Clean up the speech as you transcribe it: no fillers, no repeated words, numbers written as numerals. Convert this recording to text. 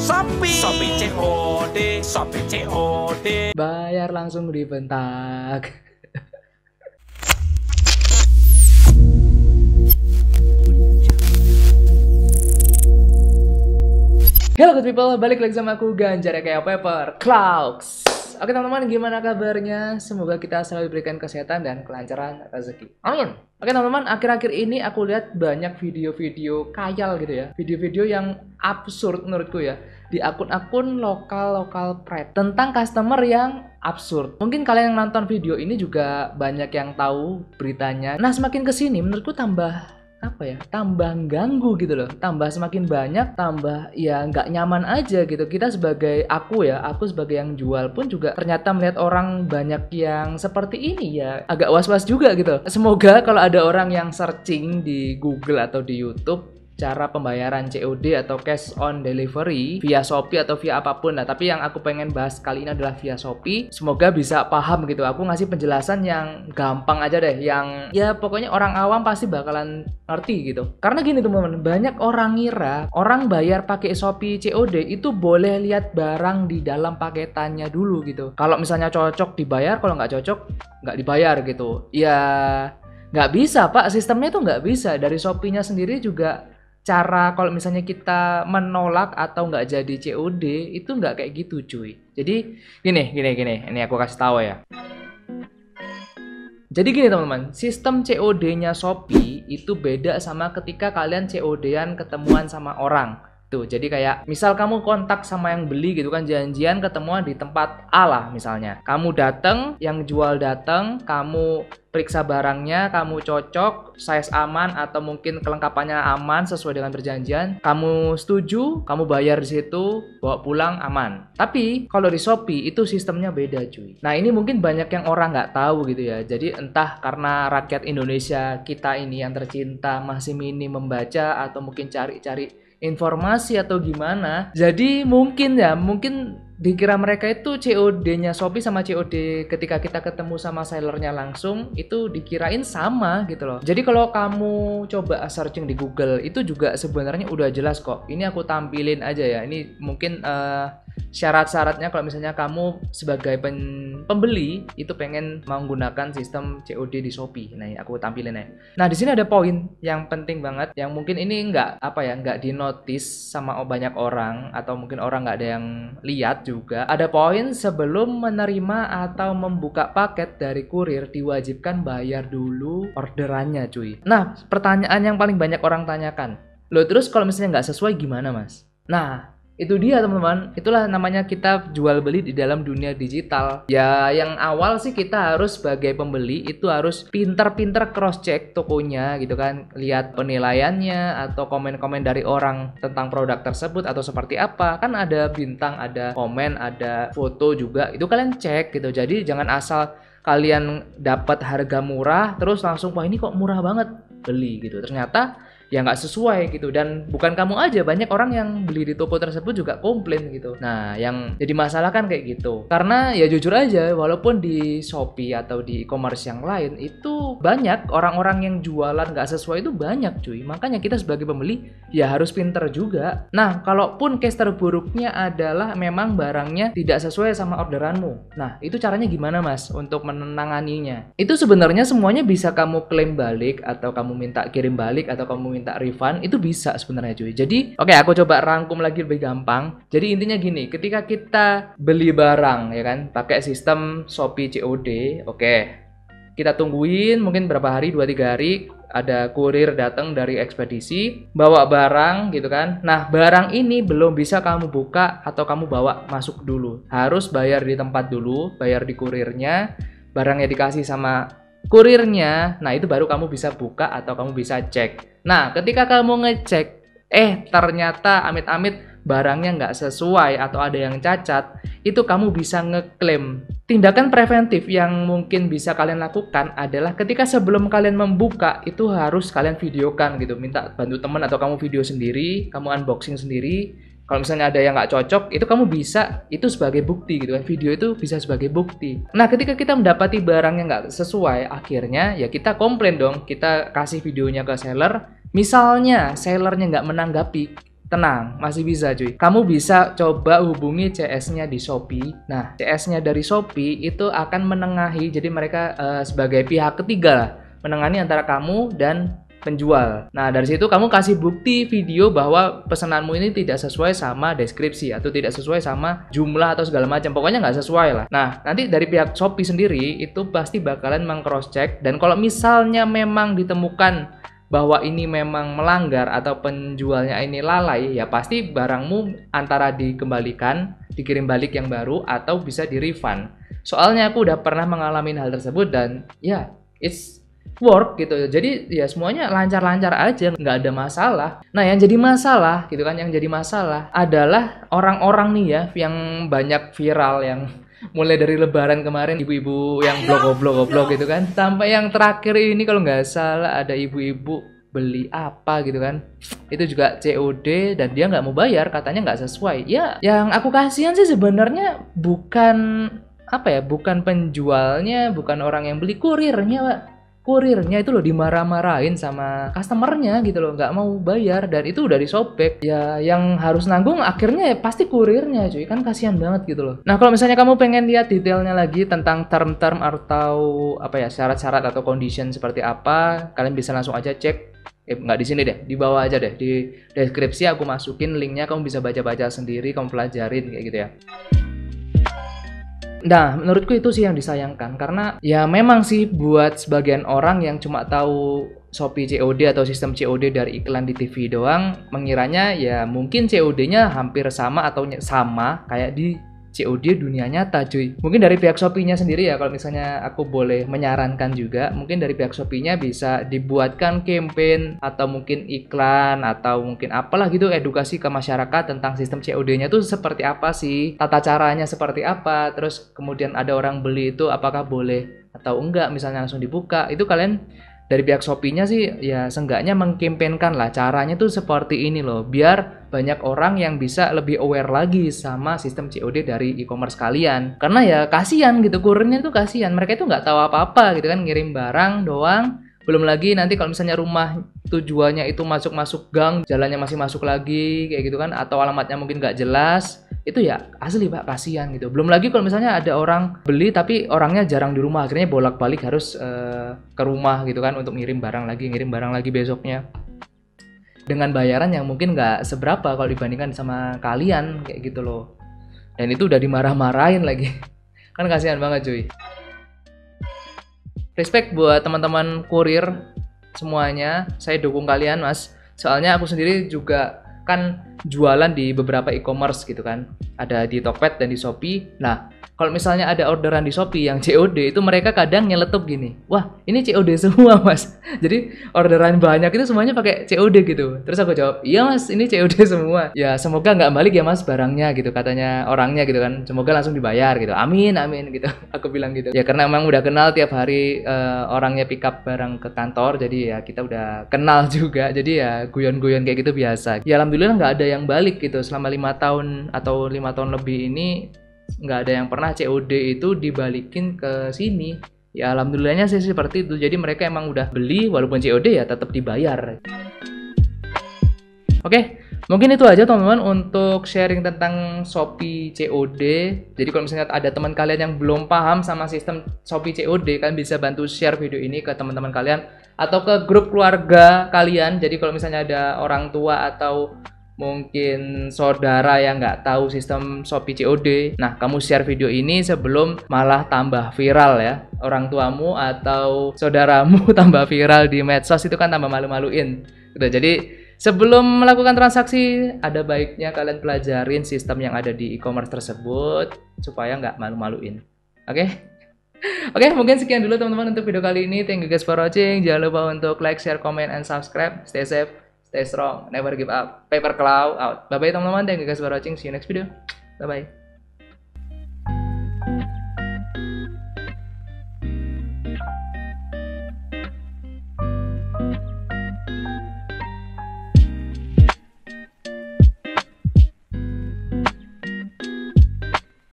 Shopee COD, Shopee COD. Bayar langsung dibentak. Hello good people, balik lagi sama aku Ganjar ya kayak Pepper Clouds. Oke teman-teman, gimana kabarnya? Semoga kita selalu diberikan kesehatan dan kelancaran rezeki. Amin. Oke teman-teman, akhir-akhir ini aku lihat banyak video-video khayal gitu ya. Video-video yang absurd menurutku ya. Di akun-akun lokal pride tentang customer yang absurd. Mungkin kalian yang nonton video ini juga banyak yang tahu beritanya. Nah semakin kesini menurutku tambah ganggu gitu loh, tambah semakin banyak, tambah ya nggak nyaman aja gitu. Kita sebagai aku sebagai yang jual pun juga ternyata melihat orang banyak yang seperti ini ya agak was-was juga gitu. Semoga kalau ada orang yang searching di Google atau di YouTube cara pembayaran COD atau cash on delivery via Shopee atau via apapun. Nah, tapi yang aku pengen bahas kali ini adalah via Shopee. Semoga bisa paham gitu. Aku ngasih penjelasan yang gampang aja deh, yang ya pokoknya orang awam pasti bakalan ngerti gitu. Karena gini teman-teman, banyak orang ngira orang bayar pakai Shopee COD itu boleh lihat barang di dalam paketannya dulu gitu. Kalau misalnya cocok dibayar, kalau nggak cocok nggak dibayar gitu. Ya nggak bisa Pak, sistemnya tuh nggak bisa. Dari Shopee-nya sendiri juga cara kalau misalnya kita menolak atau nggak jadi COD itu nggak kayak gitu cuy. Jadi gini, ini aku kasih tahu ya. Jadi gini teman-teman, sistem COD-nya Shopee itu beda sama ketika kalian COD-an ketemuan sama orang. Tuh, jadi kayak misal kamu kontak sama yang beli gitu kan, janjian ketemuan di tempat A lah misalnya. Kamu datang, yang jual datang, kamu periksa barangnya, kamu cocok, size aman atau mungkin kelengkapannya aman sesuai dengan perjanjian, kamu setuju, kamu bayar di situ, bawa pulang aman. Tapi kalau di Shopee itu sistemnya beda cuy. Nah ini mungkin banyak yang orang nggak tahu gitu ya. Jadi entah karena rakyat Indonesia kita ini yang tercinta masih minim membaca atau mungkin cari-cari informasi atau gimana. Jadi mungkin dikira mereka itu COD-nya Shopee sama COD ketika kita ketemu sama sellernya langsung itu dikirain sama gitu loh. Jadi kalau kamu coba searching di Google itu juga sebenarnya udah jelas kok. Ini aku tampilin aja ya. Ini mungkin syarat-syaratnya kalau misalnya kamu sebagai pembeli itu pengen menggunakan sistem COD di Shopee. Nah, aku tampilin ya. Nah, di sini ada poin yang penting banget yang mungkin ini nggak dinotis sama banyak orang atau mungkin orang nggak ada yang lihat juga. Ada poin sebelum menerima atau membuka paket dari kurir diwajibkan bayar dulu orderannya cuy. Nah, pertanyaan yang paling banyak orang tanyakan, loh terus kalau misalnya nggak sesuai gimana mas? Nah, itu dia teman-teman, itulah namanya kita jual beli di dalam dunia digital. Ya yang awal sih kita harus sebagai pembeli itu harus pinter-pinter cross check tokonya gitu kan, lihat penilaiannya atau komen-komen dari orang tentang produk tersebut atau seperti apa. Kan ada bintang, ada komen, ada foto juga, itu kalian cek gitu. Jadi jangan asal kalian dapat harga murah terus langsung wah ini kok murah banget beli gitu, ternyata ya nggak sesuai gitu. Dan bukan kamu aja, banyak orang yang beli di toko tersebut juga komplain gitu. Nah yang jadi masalah kan kayak gitu, karena ya jujur aja walaupun di Shopee atau di e-commerce yang lain itu banyak orang-orang yang jualan nggak sesuai itu banyak cuy. Makanya kita sebagai pembeli ya harus pinter juga. Nah kalaupun case terburuknya adalah memang barangnya tidak sesuai sama orderanmu, nah itu caranya gimana mas untuk menanganinya? Itu sebenarnya semuanya bisa kamu klaim balik atau kamu minta kirim balik atau kamu minta refund, itu bisa sebenarnya cuy. Jadi oke, aku coba rangkum lagi lebih gampang. Jadi intinya gini, ketika kita beli barang ya kan pakai sistem Shopee COD, oke, kita tungguin mungkin berapa hari, 2-3 hari ada kurir datang dari ekspedisi bawa barang gitu kan. Nah barang ini belum bisa kamu buka atau kamu bawa masuk dulu, harus bayar di tempat dulu, bayar di kurirnya, barangnya dikasih sama kurirnya. Nah itu baru kamu bisa buka atau kamu bisa cek. Nah ketika kamu ngecek ternyata amit-amit barangnya nggak sesuai atau ada yang cacat, itu kamu bisa ngeklaim. Tindakan preventif yang mungkin bisa kalian lakukan adalah ketika sebelum kalian membuka itu harus kalian videokan gitu, minta bantu teman atau kamu video sendiri, kamu unboxing sendiri. Kalau misalnya ada yang nggak cocok, itu kamu bisa, itu sebagai bukti gitu kan. Video itu bisa sebagai bukti. Nah, ketika kita mendapati barang yang nggak sesuai, akhirnya ya kita komplain dong. Kita kasih videonya ke seller. Misalnya sellernya nggak menanggapi, tenang, masih bisa cuy. Kamu bisa coba hubungi CS-nya di Shopee. Nah, CS-nya dari Shopee itu akan menengahi, jadi mereka sebagai pihak ketiga lah, menengani antara kamu dan penjual. Nah, dari situ kamu kasih bukti video bahwa pesananmu ini tidak sesuai sama deskripsi atau tidak sesuai sama jumlah atau segala macam. Pokoknya nggak sesuai lah. Nah, nanti dari pihak Shopee sendiri itu pasti bakalan meng-cross check, dan kalau misalnya memang ditemukan bahwa ini memang melanggar atau penjualnya ini lalai, ya pasti barangmu antara dikembalikan, dikirim balik yang baru, atau bisa di-refund. Soalnya aku udah pernah mengalami hal tersebut dan ya, it's work gitu. Jadi ya semuanya lancar-lancar aja, nggak ada masalah. Nah, yang jadi masalah gitu kan, yang jadi masalah adalah orang-orang nih ya yang banyak viral, yang mulai dari lebaran kemarin ibu-ibu yang blog gitu kan, sampai yang terakhir ini kalau nggak salah ada ibu-ibu beli apa gitu kan, itu juga COD dan dia nggak mau bayar, katanya nggak sesuai. Ya, yang aku kasihan sih sebenarnya bukan apa ya, bukan penjualnya, bukan orang yang beli, kurirnya Pak. Kurirnya itu loh dimarah-marahin sama customernya gitu loh, nggak mau bayar, dan itu udah disobek. Ya yang harus nanggung akhirnya ya pasti kurirnya cuy, kan kasihan banget gitu loh. Nah, kalau misalnya kamu pengen lihat detailnya lagi tentang term-term atau apa ya, syarat-syarat atau condition seperti apa, kalian bisa langsung aja cek. Nggak di sini deh, di bawah aja deh, di deskripsi aku masukin linknya, kamu bisa baca-baca sendiri, kamu pelajarin kayak gitu ya. Nah, menurutku itu sih yang disayangkan, karena ya memang sih buat sebagian orang yang cuma tahu Shopee COD atau sistem COD dari iklan di TV doang, mengiranya ya mungkin COD-nya hampir sama atau sama kayak di COD dunia nyata cuy. Mungkin dari pihak Shopee-nya sendiri ya, kalau misalnya aku boleh menyarankan juga, mungkin dari pihak Shopee-nya bisa dibuatkan campaign atau mungkin iklan atau mungkin apalah gitu, edukasi ke masyarakat tentang sistem COD-nya tuh seperti apa sih, tata caranya seperti apa, terus kemudian ada orang beli itu apakah boleh atau enggak, misalnya langsung dibuka. Itu kalian dari pihak Shopee-nya sih ya seenggaknya mengkampanyekan lah caranya tuh seperti ini loh, biar banyak orang yang bisa lebih aware lagi sama sistem COD dari e-commerce kalian. Karena ya kasihan gitu, kurirnya tuh kasihan, mereka itu nggak tahu apa-apa gitu kan, ngirim barang doang. Belum lagi nanti kalau misalnya rumah tujuannya itu masuk-masuk gang, jalannya masih masuk lagi kayak gitu kan, atau alamatnya mungkin nggak jelas, itu ya asli Pak, kasihan gitu. Belum lagi kalau misalnya ada orang beli tapi orangnya jarang di rumah, akhirnya bolak-balik harus ke rumah gitu kan untuk ngirim barang lagi besoknya, dengan bayaran yang mungkin nggak seberapa kalau dibandingkan sama kalian kayak gitu loh. Dan itu udah dimarah-marahin lagi kan kasihan banget cuy. Respect buat teman-teman kurir semuanya, saya dukung kalian mas. Soalnya aku sendiri juga kan jualan di beberapa e-commerce gitu kan, ada di Tokped dan di Shopee. Nah, kalau misalnya ada orderan di Shopee yang COD, itu mereka kadang nyeletuk gini, wah ini COD semua mas. Jadi orderan banyak itu semuanya pakai COD gitu. Terus aku jawab, iya mas ini COD semua. Ya semoga nggak balik ya mas barangnya gitu, katanya orangnya gitu kan. Semoga langsung dibayar gitu, amin amin gitu. Aku bilang gitu. Ya karena emang udah kenal tiap hari orangnya pick up barang ke kantor, jadi ya kita udah kenal juga. Jadi ya guyon-guyon kayak gitu biasa. Ya alhamdulillah nggak ada yang balik gitu selama 5 tahun atau 5 tahun lebih ini, nggak ada yang pernah COD itu dibalikin ke sini. Ya alhamdulillahnya sih seperti itu. Jadi mereka emang udah beli walaupun COD ya tetap dibayar. Oke, mungkin itu aja teman-teman untuk sharing tentang Shopee COD. Jadi kalau misalnya ada teman kalian yang belum paham sama sistem Shopee COD, kalian bisa bantu share video ini ke teman-teman kalian atau ke grup keluarga kalian. Jadi kalau misalnya ada orang tua atau mungkin saudara yang nggak tahu sistem Shopee COD, nah kamu share video ini sebelum malah tambah viral ya, orang tuamu atau saudaramu tambah viral di medsos, itu kan tambah malu-maluin gitu. Jadi sebelum melakukan transaksi, ada baiknya kalian pelajarin sistem yang ada di e-commerce tersebut supaya nggak malu-maluin. Oke? Oke, mungkin sekian dulu teman-teman untuk video kali ini. Thank you guys for watching. Jangan lupa untuk like, share, comment, and subscribe. Stay safe, stay strong, never give up. Paper Cloud out. Bye-bye teman-teman. Thank you guys for watching. See you next video. Bye-bye.